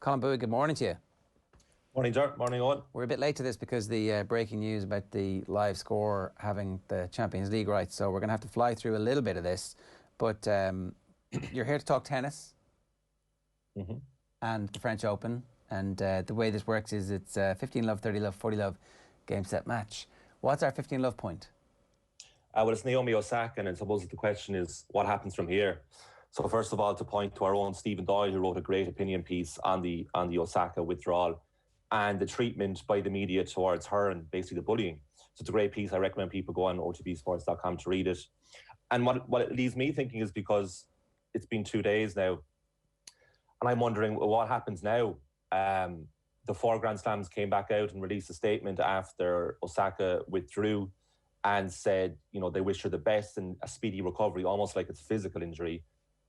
Colm, Boohig, good morning to you. Morning, Ger. Morning, Owen. We're a bit late to this because the breaking news about the live score having the Champions League rights, so we're going to have to fly through a little bit of this. But you're here to talk tennis and the French Open, and the way this works is it's 15 love, 30 love, 40 love, game, set, match. What's our 15 love point? Well, it's Naomi Osaka, and I suppose the question is what happens from here. So first of all, to point to our own Stephen Doyle, who wrote a great opinion piece on the Osaka withdrawal and the treatment by the media towards her and basically the bullying. So it's a great piece. I recommend people go on OTBSports.com to read it. And what it leaves me thinking is, because it's been 2 days now, and I'm wondering what happens now. The 4 Grand Slams came back out and released a statement after Osaka withdrew and said, you know, they wish her the best and a speedy recovery, almost like it's a physical injury.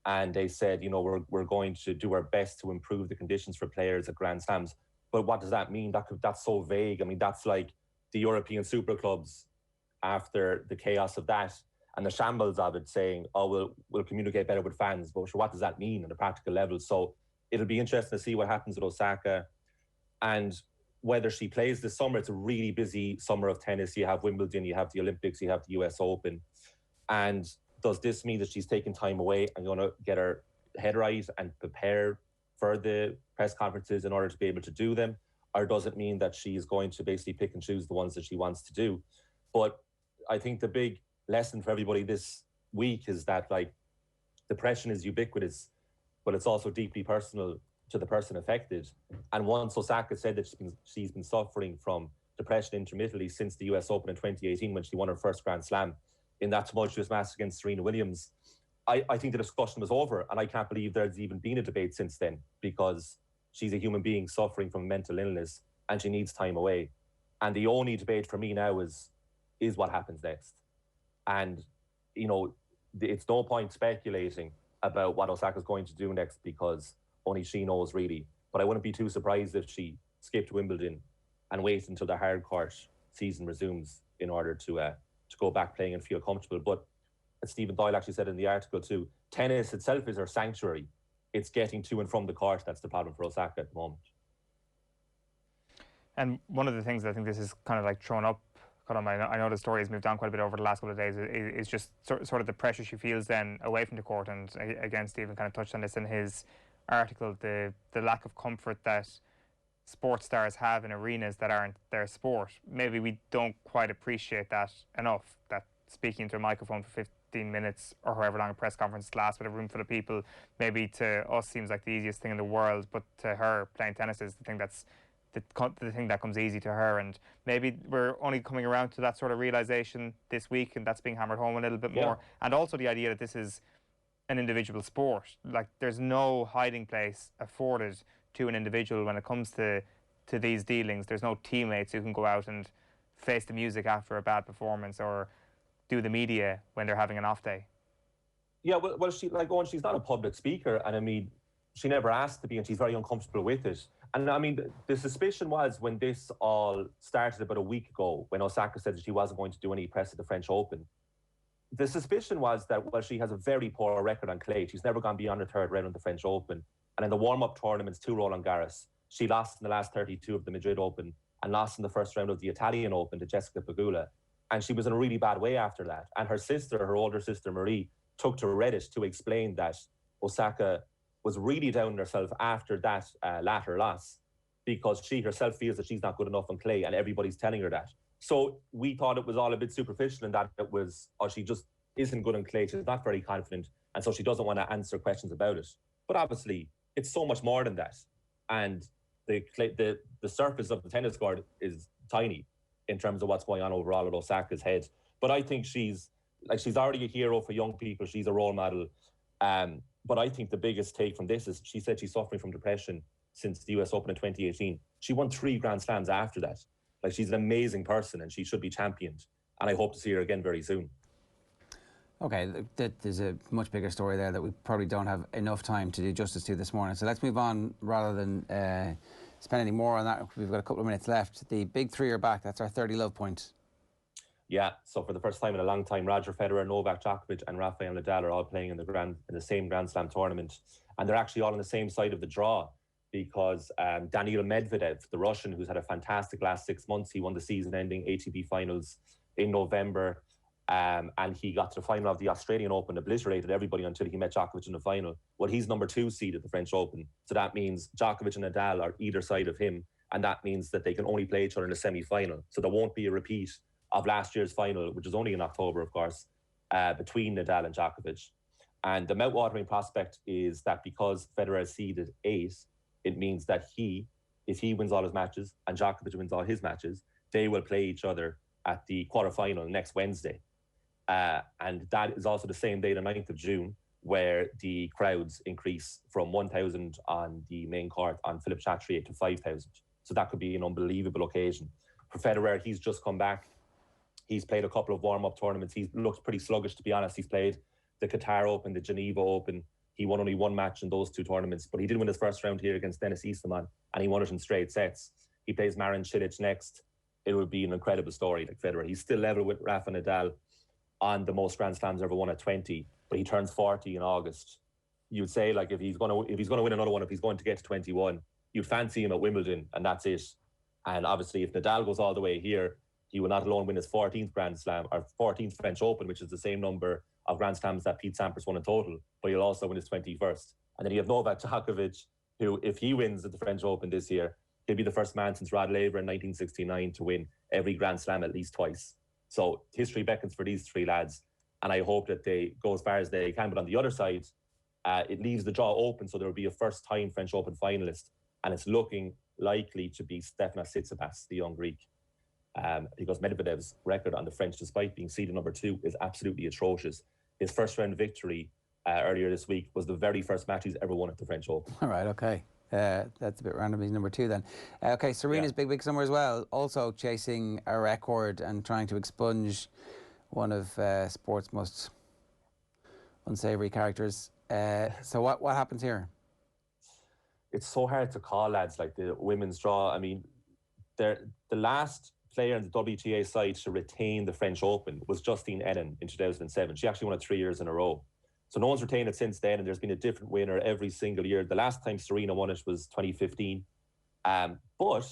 And they said, you know, we're going to do our best to improve the conditions for players at Grand Slams. But what does that mean? That's so vague. I mean, that's like the European super clubs after the chaos of that and the shambles of it, saying, oh, we'll communicate better with fans. But what does that mean on a practical level? So it'll be interesting to see what happens with Osaka and whether she plays this summer. It's a really busy summer of tennis. You have Wimbledon, you have the Olympics, you have the US Open. And does this mean that she's taking time away and going to get her head right and prepare for the press conferences in order to be able to do them? Or does it mean that she's going to basically pick and choose the ones that she wants to do? But I think the big lesson for everybody this week is that, like, depression is ubiquitous, but it's also deeply personal to the person affected. And once Osaka said that she's been suffering from depression intermittently since the US Open in 2018 when she won her first Grand Slam in that tumultuous match against Serena Williams, I think the discussion was over, and I can't believe there's even been a debate since then, because she's a human being suffering from mental illness and she needs time away. And the only debate for me now is what happens next. And, you know, it's no point speculating about what Osaka's going to do next, because only she knows, really. But I wouldn't be too surprised if she skipped Wimbledon and waited until the hard court season resumes in order to go back playing and feel comfortable. But as Stephen Doyle actually said in the article too, tennis itself is her sanctuary. It's getting to and from the court that's the problem for Osaka at the moment. And one of the things I think this is kind of like thrown up, I know the story has moved on quite a bit over the last couple of days, is just sort of the pressure she feels then away from the court. And again, Stephen kind of touched on this in his article, the lack of comfort that sports stars have in arenas that aren't their sport. Maybe we don't quite appreciate that enough, that speaking into a microphone for 15 minutes or however long a press conference lasts with a room full of people, maybe to us seems like the easiest thing in the world, but to her, playing tennis is the thing that's the thing that comes easy to her. And maybe we're only coming around to that sort of realisation this week, and that's being hammered home a little bit more. And also the idea that this is an individual sport. Like, there's no hiding place afforded to an individual when it comes to these dealings. There's no teammates who can go out and face the music after a bad performance or do the media when they're having an off day. Yeah, well, she's not a public speaker, and I mean, she never asked to be, and she's very uncomfortable with it. And I mean, the suspicion was, when this all started about a week ago, when Osaka said that she wasn't going to do any press at the French Open, the suspicion was that, well, she has a very poor record on clay. She's never gone beyond her third round of the French Open. And in the warm-up tournaments to Roland Garros, she lost in the last 32 of the Madrid Open and lost in the first round of the Italian Open to Jessica Pegula. And she was in a really bad way after that. And her older sister, Marie, took to Reddit to explain that Osaka was really down on herself after that latter loss, because she herself feels that she's not good enough on clay, and everybody's telling her that. So we thought it was all a bit superficial, and that it was, she just isn't good on clay, she's not very confident, and so she doesn't want to answer questions about it. But obviously, it's so much more than that. And the surface of the tennis court is tiny in terms of what's going on overall at Osaka's head. But I think she's already a hero for young people. She's a role model. But I think the biggest take from this is, she said she's suffering from depression since the US Open in 2018. She won 3 Grand Slams after that. Like, she's an amazing person, and she should be championed. And I hope to see her again very soon. Okay, there's a much bigger story there that we probably don't have enough time to do justice to this morning. So let's move on rather than spend any more on that. We've got a couple of minutes left. The big three are back. That's our 30 love point. Yeah, so for the first time in a long time, Roger Federer, Novak Djokovic and Rafael Nadal are all playing in the same Grand Slam tournament. And they're actually all on the same side of the draw. because Daniil Medvedev, the Russian, who's had a fantastic last 6 months, he won the season-ending ATP finals in November, and he got to the final of the Australian Open, obliterated everybody until he met Djokovic in the final. Well, he's number 2 seed at the French Open, so that means Djokovic and Nadal are either side of him, and that means that they can only play each other in the semi-final. So there won't be a repeat of last year's final, which was only in October, of course, between Nadal and Djokovic. And the mouth-watering prospect is that because Federer is seeded 8, it means that if he wins all his matches and Djokovic wins all his matches, they will play each other at the quarterfinal next Wednesday. And that is also the same day, the 9th of June, where the crowds increase from 1,000 on the main court on Philippe Chatrier to 5,000. So that could be an unbelievable occasion. For Federer, he's just come back. He's played a couple of warm-up tournaments. He looks pretty sluggish, to be honest. He's played the Qatar Open, the Geneva Open. He won only 1 match in those 2 tournaments, but he did win his first round here against Denis Istomin, and he won it in straight sets. He plays Marin Cilic next. It would be an incredible story, like Federer. He's still level with Rafa Nadal on the most Grand Slams ever won at 20, but he turns 40 in August. You'd say, like, if he's going to win another one, if he's going to get to 21, you'd fancy him at Wimbledon, and that's it. And obviously, if Nadal goes all the way here, he will not alone win his 14th Grand Slam, or 14th French Open, which is the same number of Grand Slams that Pete Sampras won in total, but he'll also win his 21st. And then you have Novak Djokovic, who, if he wins at the French Open this year, he'll be the first man since Rod Laver in 1969 to win every Grand Slam at least twice. So history beckons for these 3 lads, and I hope that they go as far as they can. But on the other side, it leaves the draw open, so there will be a first-time French Open finalist, and it's looking likely to be Stefanos Tsitsipas, the young Greek, because Medvedev's record on the French, despite being seeded number 2, is absolutely atrocious. His first-round victory earlier this week was the very first match he's ever won at the French Open. All right, okay. That's a bit random. He's number 2 then. Okay, Serena's big week summer as well, also chasing a record and trying to expunge one of sport's most unsavoury characters. So what happens here? It's so hard to call, lads, like the women's draw. I mean, the last player on the WTA side to retain the French Open was Justine Henin in 2007. She actually won it 3 years in a row. So no one's retained it since then, and there's been a different winner every single year. The last time Serena won it was 2015. But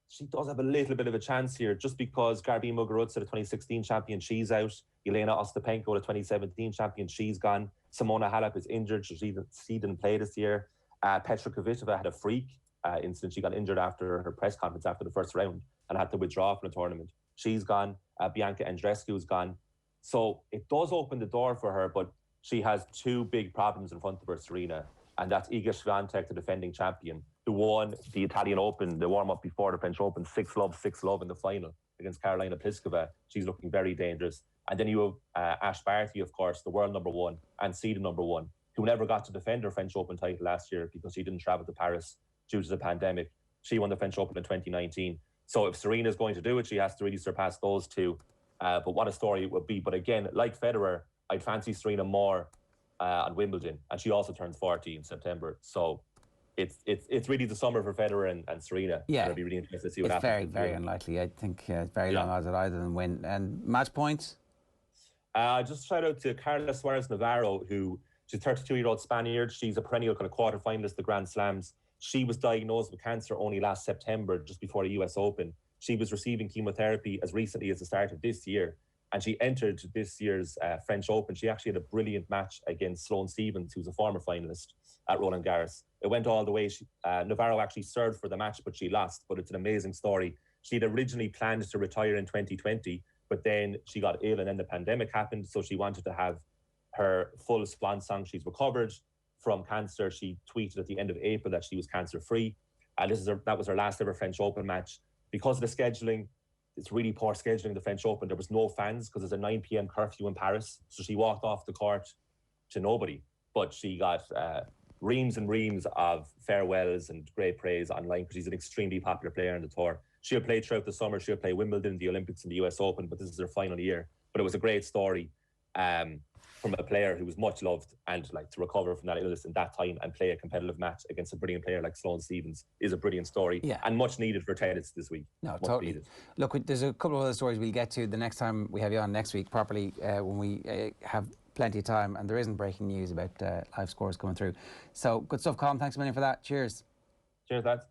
she does have a little bit of a chance here, just because Garbine Muguruza, the 2016 champion, she's out. Elena Ostapenko, the 2017 champion, she's gone. Simona Halep is injured. She didn't play this year. Petra Kvitova had a freak incident. She got injured after her press conference after the first round and had to withdraw from the tournament. She's gone. Bianca Andreescu's gone. So it does open the door for her, but she has 2 big problems in front of her, Serena, and that's Iga Swiatek, the defending champion, who won the Italian Open, the warm-up before the French Open, 6-love in the final against Karolina Pliskova. She's looking very dangerous. And then you have Ash Barty, of course, the world number 1 and seeded number 1, who never got to defend her French Open title last year because she didn't travel to Paris due to the pandemic. She won the French Open in 2019. So if Serena's going to do it, she has to really surpass those 2. But what a story it would be. But again, like Federer, I'd fancy Serena more on Wimbledon, and she also turns 40 in September. So it's really the summer for Federer and Serena. Yeah, it'll be really interesting to see what it's happens. very unlikely. I think very long odds that either of them win. And match points? Just shout out to Carla Suarez Navarro, who she's a 32-year-old Spaniard. She's a perennial kind of quarter-finalist at the Grand Slams. She was diagnosed with cancer only last September, just before the US Open. She was receiving chemotherapy as recently as the start of this year, and she entered this year's French Open. She actually had a brilliant match against Sloane Stephens, who's a former finalist at Roland Garros. It went all the way. Navarro actually served for the match, but she lost. But it's an amazing story. She'd originally planned to retire in 2020, but then she got ill, and then the pandemic happened, so she wanted to have her full swan song. She's recovered from cancer. She tweeted at the end of April that she was cancer-free. That was her last ever French Open match. Because of the scheduling, it's really poor scheduling, the French Open. There was no fans because there's a 9 p.m. curfew in Paris. So she walked off the court to nobody. But she got reams and reams of farewells and great praise online because she's an extremely popular player on the tour. She'll play throughout the summer. She'll play Wimbledon, the Olympics, and the US Open, but this is her final year. But it was a great story from a player who was much loved, and like to recover from that illness in that time and play a competitive match against a brilliant player like Sloane Stephens is a brilliant story, and much needed for tennis this week. No, much totally. Needed. Look, there's a couple of other stories we'll get to the next time we have you on next week properly when we have plenty of time, and there isn't breaking news about live scores coming through. So good stuff, Colm. Thanks a million for that. Cheers. Cheers, lads.